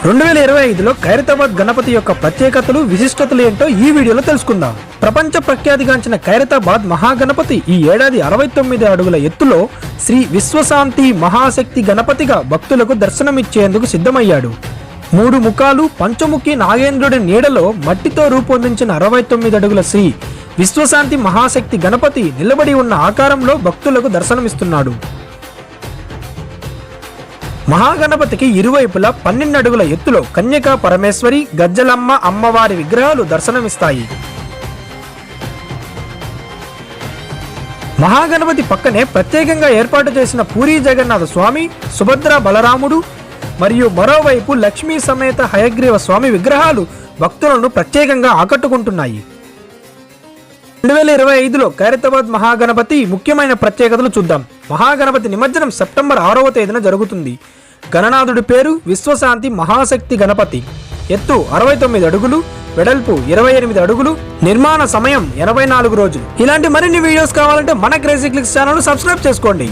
2025లో ఖైరతాబాద్ గణపతి యొక్క ప్రత్యేకతలు విశిష్టతలు ఏంటో ఈ వీడియోలో తెలుసుకుందాం. ప్రపంచ ప్రఖ్యాతిగాంచిన ఖైరతాబాద్ మహాగణపతి ఈ ఏడాది 69 అడుగుల ఎత్తులో శ్రీ విశ్వశాంతి మహాశక్తి గణపతిగా భక్తులకు దర్శనమిచ్చేందుకు సిద్ధమయ్యాడు. 3 ముఖాలు పంచముఖి నాగేంద్రుడి నీడలో మట్టితో రూపొందించిన 69 అడుగుల శ్రీ విశ్వశాంతి మహాశక్తి గణపతి నిలబడి ఉన్న ఆకారంలో భక్తులకు దర్శనమిస్తున్నాడు. మహాగణపతికి ఇరువైపులా 12 అడుగుల ఎత్తులో కన్యకా పరమేశ్వరి, గజ్జలమ్మ అమ్మవారి విగ్రహాలు దర్శనమిస్తాయి. మహాగణపతి పక్కనే ప్రత్యేకంగా ఏర్పాటు చేసిన పూరీ జగన్నాథ స్వామి, సుభద్ర బలరాముడు మరియు మరోవైపు లక్ష్మీ సమేత హయగ్రీవ స్వామి విగ్రహాలు భక్తులను ప్రత్యేకంగా ఆకట్టుకుంటున్నాయి. 2025లో ఖైరతాబాద్ మహాగణపతి ముఖ్యమైన ప్రత్యేకతలు చూద్దాం. మహాగణపతి నిమజ్జనం సెప్టెంబర్ 6వ తేదీన జరుగుతుంది. గణనాథుడి పేరు విశ్వశాంతి మహాశక్తి గణపతి. ఎత్తు 69 అడుగులు, వెడల్పు 28 అడుగులు, నిర్మాణ సమయం 84 రోజులు. ఇలాంటి మరిన్ని వీడియోస్ కావాలంటే మన క్రేజీ క్లిక్స్ ఛానల్ సబ్స్క్రైబ్ చేసుకోండి.